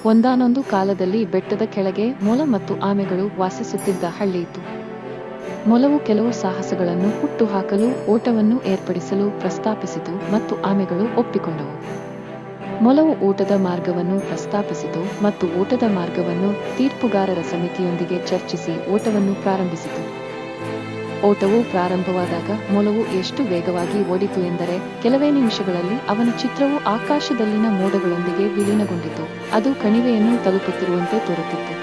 ಒಂದಾನೊಂದು ಕಾಲದಲ್ಲಿ ಬೆಟ್ಟದ ಕೆಳಗೆ ಮೊಲ ಮತ್ತು ಆಮೆಗಳು ವಾಸಿಸುತ್ತಿದ್ದ ಹಳ್ಳಿಯಿತ್ತು. ಮೊಲವು ಕೆಲವು ಸಾಹಸಗಳನ್ನು ಹುಟ್ಟುಹಾಕಲು ಓಟವನ್ನು ಏರ್ಪಡಿಸಲು ಪ್ರಸ್ತಾಪಿಸಿತು ಮತ್ತು ಆಮೆಗಳು ಒಪ್ಪಿಕೊಂಡವು. ಮೊಲವು ಓಟದ ಮಾರ್ಗವನ್ನು ಪ್ರಸ್ತಾಪಿಸಿತು ಮತ್ತು ಓಟದ ಮಾರ್ಗವನ್ನು ತೀರ್ಪುಗಾರರ ಸಮಿತಿಯೊಂದಿಗೆ ಚರ್ಚಿಸಿ ಓಟವನ್ನು ಪ್ರಾರಂಭಿಸಿತು. ಓಟವು ಪ್ರಾರಂಭವಾದಾಗ ಮೊಲವು ಎಷ್ಟು ವೇಗವಾಗಿ ಓಡಿತು ಎಂದರೆ ಕೆಲವೇ ನಿಮಿಷಗಳಲ್ಲಿ ಅವನ ಚಿತ್ರವು ಆಕಾಶದಲ್ಲಿನ ಮೋಡಗಳೊಂದಿಗೆ ವಿಲೀನಗೊಂಡಿತು. ಅದು ಕಣಿವೆಯನ್ನು ತಲುಪುತ್ತಿರುವಂತೆ ತೋರುತ್ತಿತ್ತು.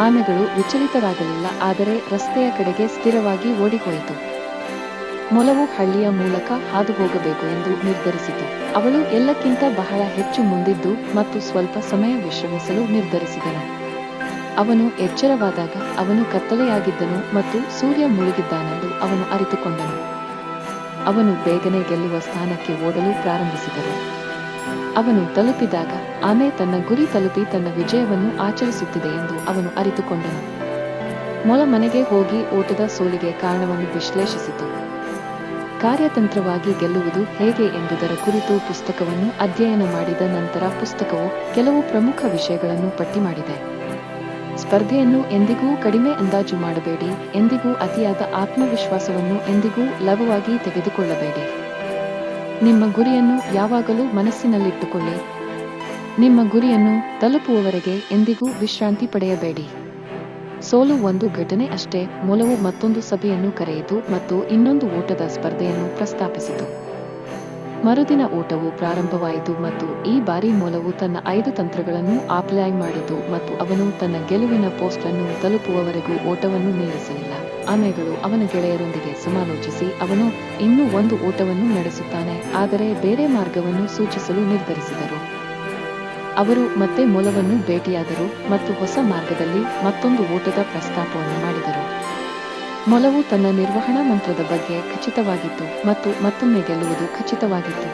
ಆಮೆಗಳು ವಿಚಲಿತರಾಗಲಿಲ್ಲ, ಆದರೆ ರಸ್ತೆಯ ಕಡೆಗೆ ಸ್ಥಿರವಾಗಿ ಓಡಿಹೋಯಿತು. ಮೊಲವು ಹಳ್ಳಿಯ ಮೂಲಕ ಹಾದು ಹೋಗಬೇಕು ಎಂದು ನಿರ್ಧರಿಸಿತು. ಅವಳು ಎಲ್ಲಕ್ಕಿಂತ ಬಹಳ ಹೆಚ್ಚು ಮುಂದಿದ್ದು ಮತ್ತು ಸ್ವಲ್ಪ ಸಮಯ ವಿಶ್ರಮಿಸಲು ನಿರ್ಧರಿಸಿದನು. ಅವನು ಎಚ್ಚರವಾದಾಗ ಅವನು ಕತ್ತಲೆಯಾಗಿದ್ದನು ಮತ್ತು ಸೂರ್ಯ ಮುಳುಗಿದ್ದಾನೆಂದು ಅವನು ಅರಿತುಕೊಂಡನು. ಅವನು ಬೇಗನೆ ಗೆಲ್ಲುವ ಸ್ಥಾನಕ್ಕೆ ಓಡಲು ಪ್ರಾರಂಭಿಸಿದನು. ಅವನು ತಲುಪಿದಾಗ ಆಮೆ ತನ್ನ ಗುರಿ ತಲುಪಿ ತನ್ನ ವಿಜಯವನ್ನು ಆಚರಿಸುತ್ತಿದೆ ಎಂದು ಅವನು ಅರಿತುಕೊಂಡನು. ಮೊಲ ಮನೆಗೆ ಹೋಗಿ ಓಟದ ಸೋಲಿಗೆ ಕಾರಣವನ್ನು ವಿಶ್ಲೇಷಿಸಿತು. ಕಾರ್ಯತಂತ್ರವಾಗಿ ಗೆಲ್ಲುವುದು ಹೇಗೆ ಎಂಬುದರ ಕುರಿತು ಪುಸ್ತಕವನ್ನು ಅಧ್ಯಯನ ಮಾಡಿದ ನಂತರ ಪುಸ್ತಕವು ಕೆಲವು ಪ್ರಮುಖ ವಿಷಯಗಳನ್ನು ಪಟ್ಟಿ ಮಾಡಿದೆ. ಸ್ಪರ್ಧೆಯನ್ನು ಎಂದಿಗೂ ಕಡಿಮೆ ಅಂದಾಜು ಮಾಡಬೇಡಿ. ಎಂದಿಗೂ ಅತಿಯಾದ ಆತ್ಮವಿಶ್ವಾಸವನ್ನು ಎಂದಿಗೂ ಲಘುವಾಗಿ ತೆಗೆದುಕೊಳ್ಳಬೇಡಿ. ನಿಮ್ಮ ಗುರಿಯನ್ನು ಯಾವಾಗಲೂ ಮನಸ್ಸಿನಲ್ಲಿಟ್ಟುಕೊಳ್ಳಿ. ನಿಮ್ಮ ಗುರಿಯನ್ನು ತಲುಪುವವರೆಗೆ ಎಂದಿಗೂ ವಿಶ್ರಾಂತಿ ಪಡೆಯಬೇಡಿ. ಸೋಲು ಒಂದು ಘಟನೆ ಅಷ್ಟೇ. ಮೊಲವು ಮತ್ತೊಂದು ಸಭೆಯನ್ನು ಕರೆಯಿತು ಮತ್ತು ಇನ್ನೊಂದು ಓಟದ ಸ್ಪರ್ಧೆಯನ್ನು ಪ್ರಸ್ತಾಪಿಸಿತು. ಮರುದಿನ ಓಟವು ಪ್ರಾರಂಭವಾಯಿತು ಮತ್ತು ಈ ಬಾರಿ ಮೊಲವು ತನ್ನ 5 ತಂತ್ರಗಳನ್ನು ಅಪ್ಲೈ ಮಾಡಿತು ಮತ್ತು ಅವನು ತನ್ನ ಗೆಲುವಿನ ಪೋಸ್ಟ್ ಅನ್ನು ತಲುಪುವವರೆಗೂ ಓಟವನ್ನು ನಿಲ್ಲಿಸಲಿಲ್ಲ. ಆಮೆಗಳು ಅವನ ಗೆಳೆಯರೊಂದಿಗೆ ಸಮಾಲೋಚಿಸಿ ಅವನು ಇನ್ನೂ ಒಂದು ಓಟವನ್ನು ನಡೆಸುತ್ತಾನೆ, ಆದರೆ ಬೇರೆ ಮಾರ್ಗವನ್ನು ಸೂಚಿಸಲು ನಿರ್ಧರಿಸಿದರು. ಅವರು ಮತ್ತೆ ಮೊಲವನ್ನು ಭೇಟಿಯಾದರು ಮತ್ತು ಹೊಸ ಮಾರ್ಗದಲ್ಲಿ ಮತ್ತೊಂದು ಓಟದ ಪ್ರಸ್ತಾಪವನ್ನು ಮಾಡಿದರು. ಮೊಲವು ತನ್ನ ನಿರ್ವಹಣಾ ಮಂತ್ರದ ಬಗ್ಗೆ ಖಚಿತವಾಗಿತ್ತು ಮತ್ತು ಮತ್ತೊಮ್ಮೆ ಗೆಲ್ಲುವುದು ಖಚಿತವಾಗಿತ್ತು.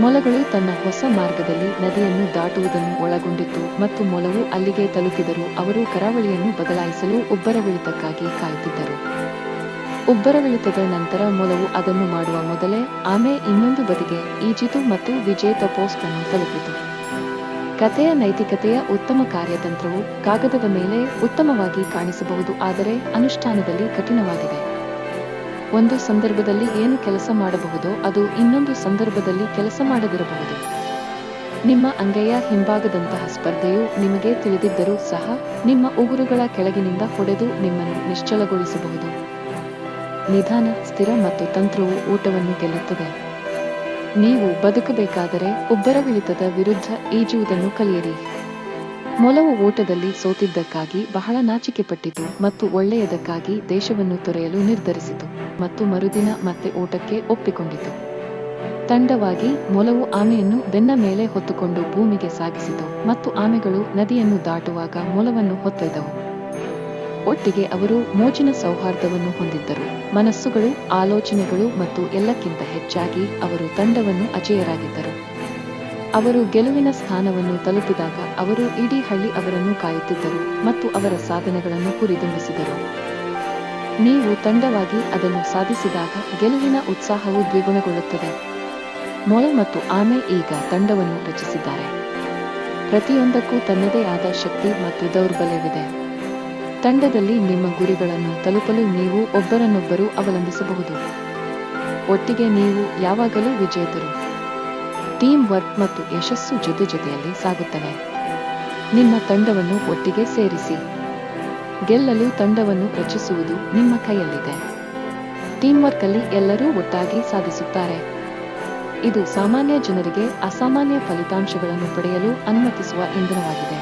ಮೊಲಗಳು ತನ್ನ ಹೊಸ ಮಾರ್ಗದಲ್ಲಿ ನದಿಯನ್ನು ದಾಟುವುದನ್ನು ಒಳಗೊಂಡಿತ್ತು ಮತ್ತು ಮೊಲವು ಅಲ್ಲಿಗೆ ತಲುಪಿದರು. ಅವರು ಕರಾವಳಿಯನ್ನು ಬದಲಾಯಿಸಲು ಉಬ್ಬರವಿಳಿತಕ್ಕಾಗಿ ಕಾಯುತ್ತಿದ್ದರು. ಉಬ್ಬರವಿಳಿತದ ನಂತರ ಮೊಲವು ಅದನ್ನು ಮಾಡುವ ಮೊದಲೇ ಆಮೆ ಇನ್ನೊಂದು ಬದಿಗೆ ಈಜಿತು ಮತ್ತು ವಿಜೇತ ಪೋಸ್ಟ್ ಅನ್ನು ತಲುಪಿತು. ಕಥೆಯ ನೈತಿಕತೆಯ ಉತ್ತಮ ಕಾರ್ಯತಂತ್ರವು ಕಾಗದದ ಮೇಲೆ ಉತ್ತಮವಾಗಿ ಕಾಣಿಸಬಹುದು, ಆದರೆ ಅನುಷ್ಠಾನದಲ್ಲಿ ಕಠಿಣವಾಗಿದೆ. ಒಂದು ಸಂದರ್ಭದಲ್ಲಿ ಏನು ಕೆಲಸ ಮಾಡಬಹುದೋ ಅದು ಇನ್ನೊಂದು ಸಂದರ್ಭದಲ್ಲಿ ಕೆಲಸ ಮಾಡದಿರಬಹುದು. ನಿಮ್ಮ ಅಂಗೈಯ ಹಿಂಭಾಗದಂತಹ ಸ್ಪರ್ಧೆಯು ನಿಮಗೆ ತಿಳಿದಿದ್ದರೂ ಸಹ ನಿಮ್ಮ ಉಗುರುಗಳ ಕೆಳಗಿನಿಂದ ಹೊಡೆದು ನಿಮ್ಮನ್ನು ನಿಶ್ಚಲಗೊಳಿಸಬಹುದು. ನಿಧಾನ, ಸ್ಥಿರ ಮತ್ತು ತಂತ್ರವು ಓಟವನ್ನು ಗೆಲ್ಲುತ್ತದೆ. ನೀವು ಬದುಕಬೇಕಾದರೆ ಉಬ್ಬರವಿಳಿತದ ವಿರುದ್ಧ ಈಜುವುದನ್ನು ಕಲಿಯಿರಿ. ಮೊಲವು ಓಟದಲ್ಲಿ ಸೋತಿದ್ದಕ್ಕಾಗಿ ಬಹಳ ನಾಚಿಕೆಪಟ್ಟಿತು ಮತ್ತು ಒಳ್ಳೆಯದಕ್ಕಾಗಿ ದೇಶವನ್ನು ತೊರೆಯಲು ನಿರ್ಧರಿಸಿತು ಮತ್ತು ಮರುದಿನ ಮತ್ತೆ ಓಟಕ್ಕೆ ಒಪ್ಪಿಕೊಂಡಿತು. ತಂಡವಾಗಿ ಮೊಲವು ಆಮೆಯನ್ನು ಬೆನ್ನ ಮೇಲೆ ಹೊತ್ತುಕೊಂಡು ಭೂಮಿಗೆ ಸಾಗಿಸಿತು ಮತ್ತು ಆಮೆಗಳು ನದಿಯನ್ನು ದಾಟುವಾಗ ಮೊಲವನ್ನು ಹೊತ್ತೊಯ್ದವು. ಒಟ್ಟಿಗೆ ಅವರು ಮೋಜಿನ ಸೌಹಾರ್ದವನ್ನು ಹೊಂದಿದ್ದರು. ಮನಸ್ಸುಗಳು, ಆಲೋಚನೆಗಳು ಮತ್ತು ಎಲ್ಲಕ್ಕಿಂತ ಹೆಚ್ಚಾಗಿ ಅವರು ತಂಡವನ್ನು ಅಜೇಯರಾಗಿದ್ದರು. ಅವರು ಗೆಲುವಿನ ಸ್ಥಾನವನ್ನು ತಲುಪಿದಾಗ ಅವರು ಇಡೀ ಹಳ್ಳಿ ಅವರನ್ನು ಕಾಯುತ್ತಿದ್ದರು ಮತ್ತು ಅವರ ಸಾಧನೆಗಳನ್ನು ಹುರಿದುಂಬಿಸಿದರು. ನೀವು ತಂಡವಾಗಿ ಅದನ್ನು ಸಾಧಿಸಿದಾಗ ಗೆಲುವಿನ ಉತ್ಸಾಹವು ದ್ವಿಗುಣಗೊಳ್ಳುತ್ತದೆ. ಮೊಲ ಮತ್ತು ಆಮೆ ಈಗ ತಂಡವನ್ನು ರಚಿಸಿದ್ದಾರೆ. ಪ್ರತಿಯೊಂದಕ್ಕೂ ತನ್ನದೇ ಆದ ಶಕ್ತಿ ಮತ್ತು ದೌರ್ಬಲ್ಯವಿದೆ. ತಂಡದಲ್ಲಿ ನಿಮ್ಮ ಗುರಿಗಳನ್ನು ತಲುಪಲು ನೀವು ಒಬ್ಬರನ್ನೊಬ್ಬರು ಅವಲಂಬಿಸಬಹುದು. ಒಟ್ಟಿಗೆ ನೀವು ಯಾವಾಗಲೂ ವಿಜೇತರು. ಟೀಮ್ ವರ್ಕ್ ಮತ್ತು ಯಶಸ್ಸು ಜೊತೆಜೊತೆಯಲ್ಲಿ ಸಾಗುತ್ತವೆ. ನಿಮ್ಮ ತಂಡವನ್ನು ಒಟ್ಟಿಗೆ ಸೇರಿಸಿ. ಗೆಲ್ಲಲು ತಂಡವನ್ನು ರಚಿಸುವುದು ನಿಮ್ಮ ಕೈಯಲ್ಲಿದೆ. ಟೀಮ್ ವರ್ಕ್ ಅಲ್ಲಿ ಎಲ್ಲರೂ ಒಟ್ಟಾಗಿ ಸಾಧಿಸುತ್ತಾರೆ. ಇದು ಸಾಮಾನ್ಯ ಜನರಿಗೆ ಅಸಾಮಾನ್ಯ ಫಲಿತಾಂಶಗಳನ್ನು ಪಡೆಯಲು ಅನುಮತಿಸುವ ಇಂಧನವಾಗಿದೆ.